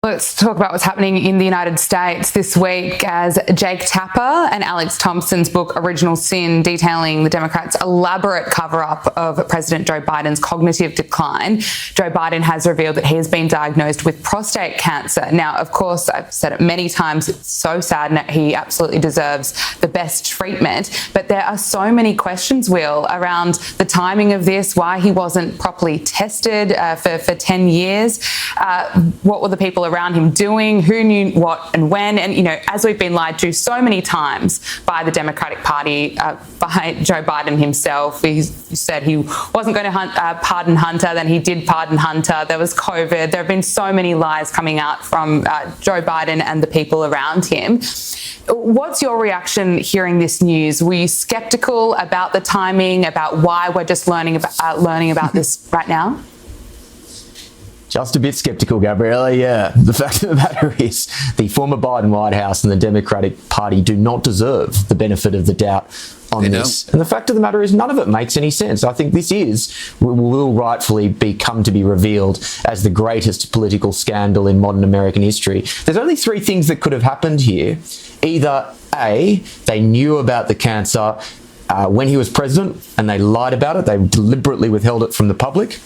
Let's talk about what's happening in the United States this week as Jake Tapper and Alex Thompson's book Original Sin, detailing the Democrats' elaborate cover-up of President Joe Biden's cognitive decline. Joe Biden has revealed that he has been diagnosed with prostate cancer. Now, of course, I've said it many times, it's so sad and he absolutely deserves the best treatment. But there are so many questions, Will, around the timing of this, why he wasn't properly tested for 10 years. What were the people around him doing, who knew what and when? And, you know, as we've been lied to so many times by the Democratic Party, by Joe Biden himself, he said he wasn't going to pardon Hunter, then he did pardon Hunter. There was COVID. There have been so many lies coming out from Joe Biden and the people around him. What's your reaction hearing this news? Were you skeptical about the timing, about why we're just learning about this right now? Just a bit skeptical, Gabriella, yeah. The fact of the matter is the former Biden White House and the Democratic Party do not deserve the benefit of the doubt on this. And the fact of the matter is none of it makes any sense. I think this will rightfully come to be revealed as the greatest political scandal in modern American history. There's only three things that could have happened here. Either A, they knew about the cancer when he was president and they lied about it. They deliberately withheld it from the public.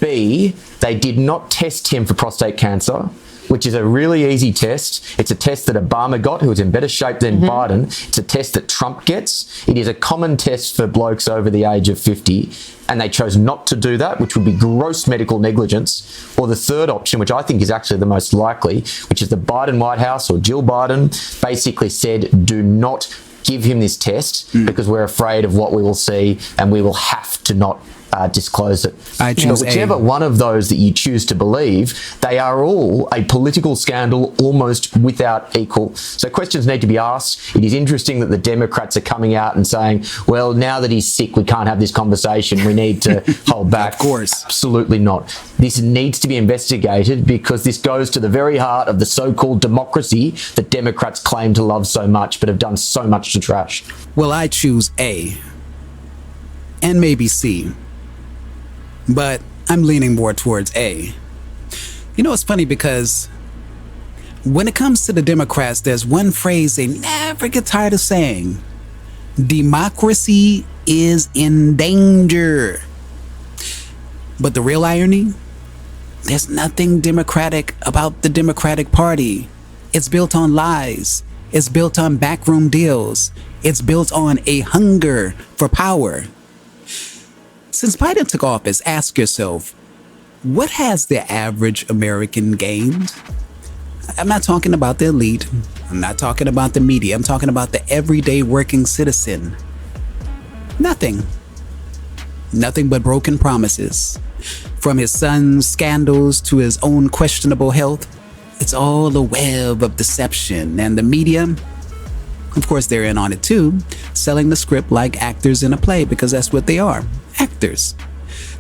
B, they did not test him for prostate cancer, which is a really easy test. It's a test that Obama got, who was in better shape than Biden. It's a test that Trump gets. It is a common test for blokes over the age of 50, and they chose not to do that, which would be gross medical negligence. Or the third option, which I think is actually the most likely, which is the Biden White House or Jill Biden basically said, do not give him this test because we're afraid of what we will see and we will have to not disclose it. I choose whichever one of those that you choose to believe, they are all a political scandal almost without equal. So questions need to be asked. It is interesting that the Democrats are coming out and saying, well, now that he's sick, we can't have this conversation. We need to hold back. Of course. Absolutely not. This needs to be investigated because this goes to the very heart of the so-called democracy that Democrats claim to love so much but have done so much to trash. Well, I choose A and maybe C, but I'm leaning more towards A. You know, it's funny because when it comes to the Democrats, there's one phrase they never get tired of saying: democracy is in danger. But the real irony, there's nothing democratic about the Democratic Party. It's built on lies. It's built on backroom deals. It's built on a hunger for power. Since Biden took office, ask yourself, what has the average American gained? I'm not talking about the elite. I'm not talking about the media. I'm talking about the everyday working citizen. Nothing. Nothing but broken promises. From his son's scandals to his own questionable health, it's all a web of deception. And the media, of course, they're in on it too, selling the script like actors in a play, because that's what they are. Actors.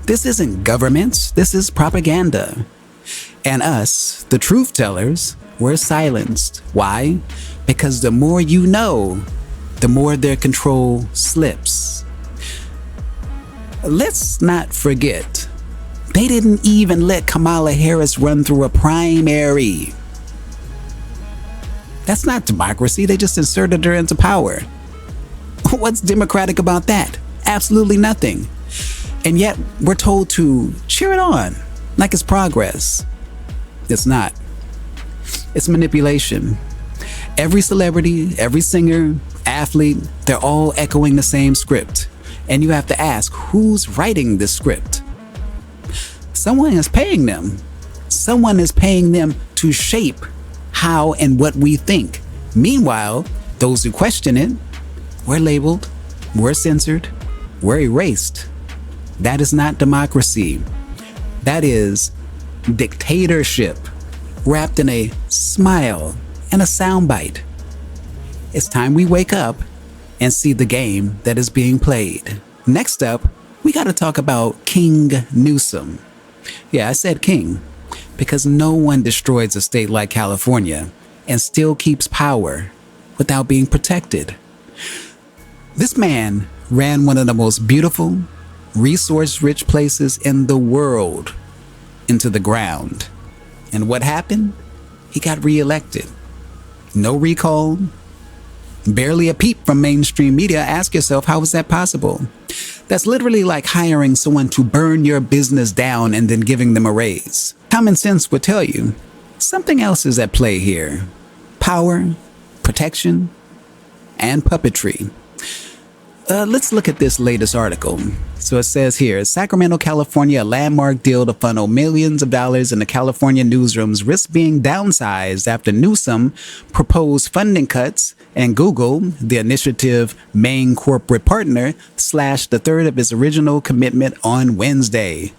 This isn't government, this is propaganda. And us, the truth tellers, we're silenced. Why? Because the more you know, the more their control slips. Let's not forget, they didn't even let Kamala Harris run through a primary. That's not democracy, they just inserted her into power. What's democratic about that? Absolutely nothing. And yet we're told to cheer it on like it's progress. It's not. It's manipulation. Every celebrity, every singer, athlete, they're all echoing the same script. And you have to ask, who's writing this script? Someone is paying them. Someone is paying them to shape how and what we think. Meanwhile, those who question it, we're labeled, we're censored, we're erased. That is not democracy. That is dictatorship wrapped in a smile and a soundbite. It's time we wake up and see the game that is being played. Next up, we got to talk about King Newsom. Yeah, I said king because no one destroys a state like California and still keeps power without being protected. This man ran one of the most beautiful, resource-rich places in the world into the ground. And what happened? he got reelected. No recall, barely a peep from mainstream media. Ask yourself, how is that possible? That's literally like hiring someone to burn your business down and then giving them a raise. Common sense would tell you something else is at play here. Power, protection, and puppetry. Let's look at this latest article. So it says here, Sacramento, California, a landmark deal to funnel millions of dollars into California newsrooms risks being downsized after Newsom proposed funding cuts and Google, the initiative main corporate partner, slashed a third of its original commitment on Wednesday.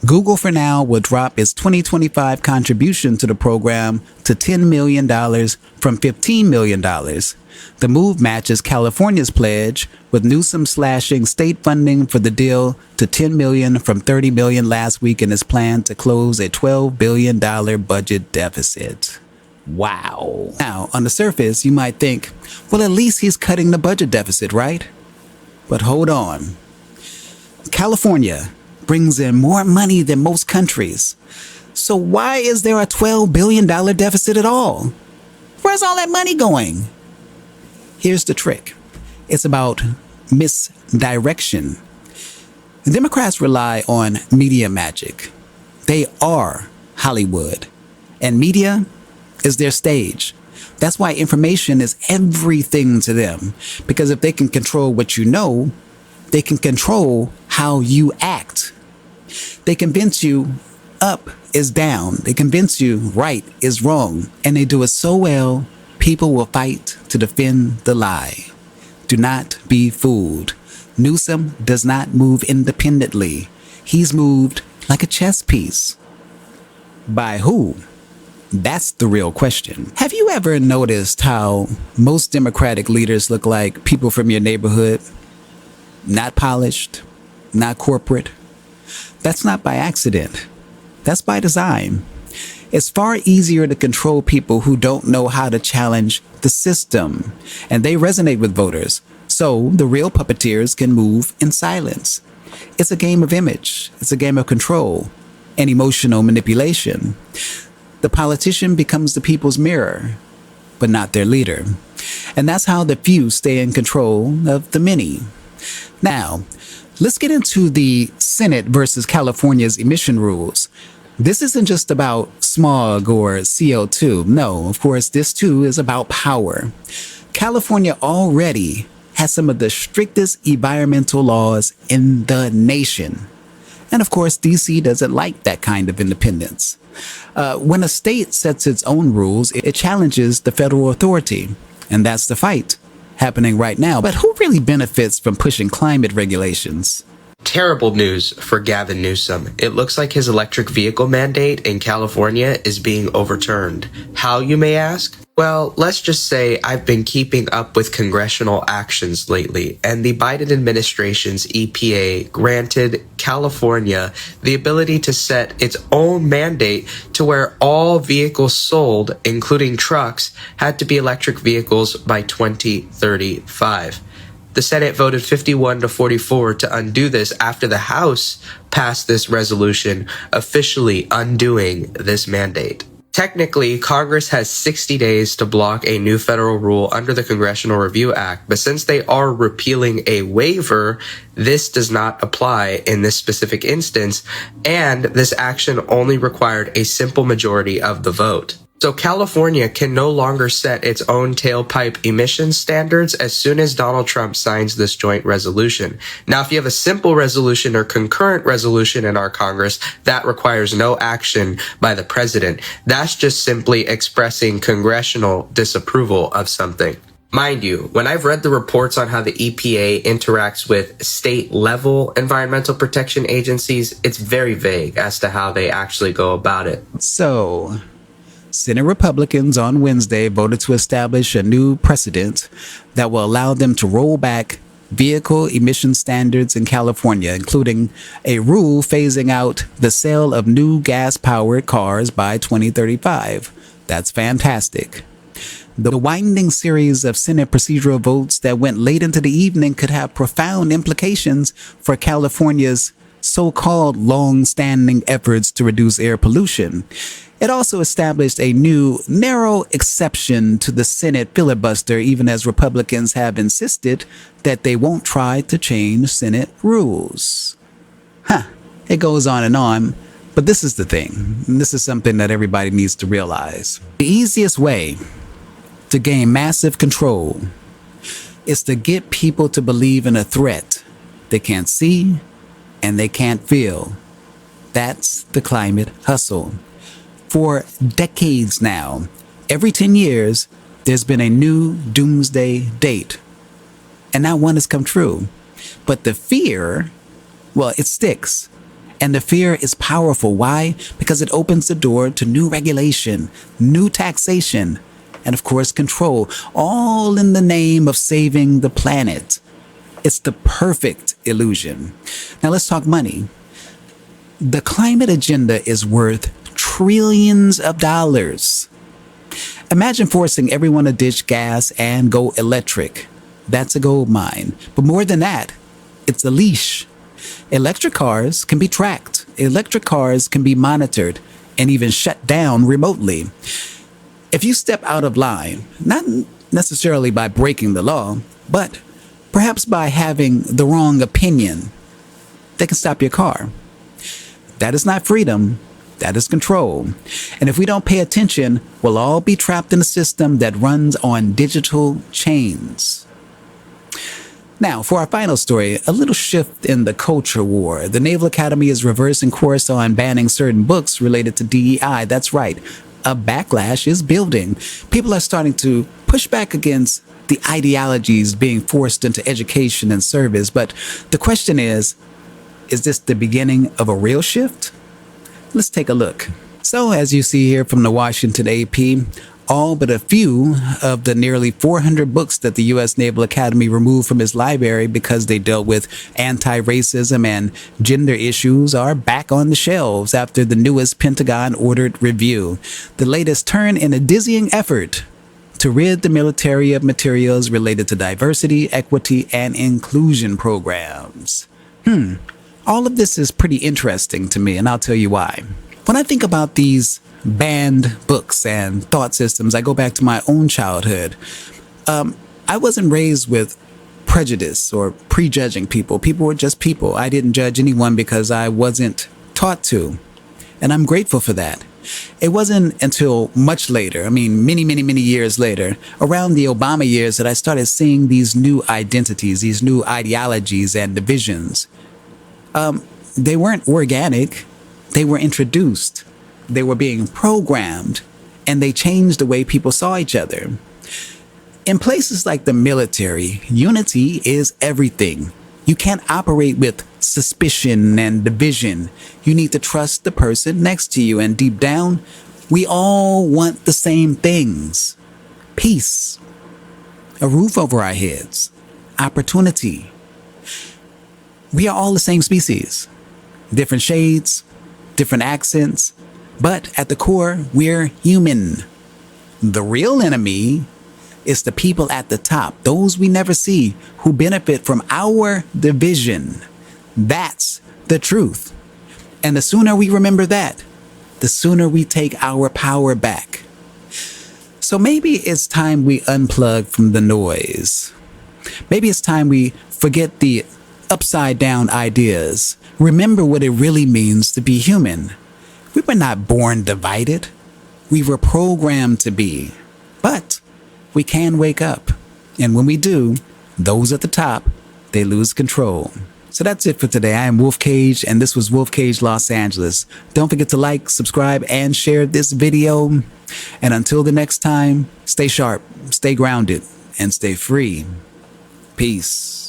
Google for now will drop its 2025 contribution to the program to $10 million from $15 million. The move matches California's pledge, with Newsom slashing state funding for the deal to $10 million from $30 million last week in his plan to close a $12 billion budget deficit. Wow. Now, on the surface, you might think, well, at least he's cutting the budget deficit, right? But hold on. California brings in more money than most countries. So why is there a $12 billion deficit at all? Where's all that money going? Here's the trick. It's about misdirection. The Democrats rely on media magic. They are Hollywood, and media is their stage. That's why information is everything to them, because if they can control what you know, they can control how you act. They convince you up is down. They convince you right is wrong. And they do it so well, people will fight to defend the lie. Do not be fooled. Newsom does not move independently. He's moved like a chess piece. By who? That's the real question. Have you ever noticed how most Democratic leaders look like people from your neighborhood? Not polished, not corporate. That's not by accident. That's by design. It's far easier to control people who don't know how to challenge the system, and they resonate with voters. So the real puppeteers can move in silence. It's a game of image. It's a game of control and emotional manipulation. The politician becomes the people's mirror, but not their leader. And that's how the few stay in control of the many. Now, let's get into the Senate versus California's emission rules. This isn't just about smog or CO2. No, of course, this too is about power. California already has some of the strictest environmental laws in the nation. And of course, DC doesn't like that kind of independence. When a state sets its own rules, it challenges the federal authority. And that's the fight happening right now. But who really benefits from pushing climate regulations? Terrible news for Gavin Newsom. It looks like his electric vehicle mandate in California is being overturned. How, you may ask? Well, let's just say I've been keeping up with congressional actions lately, and the Biden administration's EPA granted California the ability to set its own mandate to where all vehicles sold, including trucks, had to be electric vehicles by 2035. The Senate voted 51-44 to undo this after the House passed this resolution, officially undoing this mandate. Technically, Congress has 60 days to block a new federal rule under the Congressional Review Act, but since they are repealing a waiver, this does not apply in this specific instance, and this action only required a simple majority of the vote. So California can no longer set its own tailpipe emission standards as soon as Donald Trump signs this joint resolution. Now, if you have a simple resolution or concurrent resolution in our Congress, that requires no action by the president. That's just simply expressing congressional disapproval of something. Mind you, when I've read the reports on how the EPA interacts with state-level environmental protection agencies, it's very vague as to how they actually go about it. So, Senate Republicans on Wednesday voted to establish a new precedent that will allow them to roll back vehicle emission standards in California, including a rule phasing out the sale of new gas-powered cars by 2035. That's fantastic. The winding series of Senate procedural votes that went late into the evening could have profound implications for California's so-called long-standing efforts to reduce air pollution. It also established a new, narrow exception to the Senate filibuster, even as Republicans have insisted that they won't try to change Senate rules. It goes on, but this is the thing. And this is something that everybody needs to realize. The easiest way to gain massive control is to get people to believe in a threat they can't see and they can't feel. That's the climate hustle. For decades now, every 10 years, there's been a new doomsday date. And not one has come true. But the fear, well, it sticks. And the fear is powerful. Why? Because it opens the door to new regulation, new taxation, and of course control, all in the name of saving the planet. It's the perfect illusion. Now let's talk money. The climate agenda is worth trillions of dollars. Imagine forcing everyone to ditch gas and go electric. That's a gold mine. But more than that, it's a leash. Electric cars can be tracked. Electric cars can be monitored and even shut down remotely. If you step out of line, not necessarily by breaking the law, but perhaps by having the wrong opinion, they can stop your car. That is not freedom. That is control. And if we don't pay attention, we'll all be trapped in a system that runs on digital chains. Now, for our final story, a little shift in the culture war. The Naval Academy is reversing course on banning certain books related to DEI. That's right. A backlash is building. People are starting to push back against the ideologies being forced into education and service. But the question is this the beginning of a real shift? Let's take a look. So, as you see here from the Washington AP, all but a few of the nearly 400 books that the U.S. Naval Academy removed from its library because they dealt with anti-racism and gender issues are back on the shelves after the newest Pentagon-ordered review. The latest turn in a dizzying effort to rid the military of materials related to diversity, equity, and inclusion programs. All of this is pretty interesting to me, and I'll tell you why. When I think about these banned books and thought systems, I go back to my own childhood. I wasn't raised with prejudice or prejudging people. People were just people. I didn't judge anyone because I wasn't taught to. And I'm grateful for that. It wasn't until much later, many years later, around the Obama years, that I started seeing these new identities, these new ideologies and divisions. They weren't organic. They were introduced. They were being programmed, and they changed the way people saw each other. In places like the military, unity is everything. You can't operate with suspicion and division. You need to trust the person next to you, and deep down, we all want the same things. Peace, a roof over our heads, opportunity. We are all the same species, different shades, different accents, but at the core, we're human. The real enemy is the people at the top, those we never see, who benefit from our division. That's the truth. And the sooner we remember that, the sooner we take our power back. So maybe it's time we unplug from the noise. Maybe it's time we forget the upside down ideas. Remember what it really means to be human. We were not born divided. We were programmed to be. But we can wake up. And when we do, those at the top, they lose control. So that's it for today. I am Wolf Kage, and this was Wolf Kage Los Angeles. Don't forget to like, subscribe, and share this video. And until the next time, stay sharp, stay grounded, and stay free. Peace.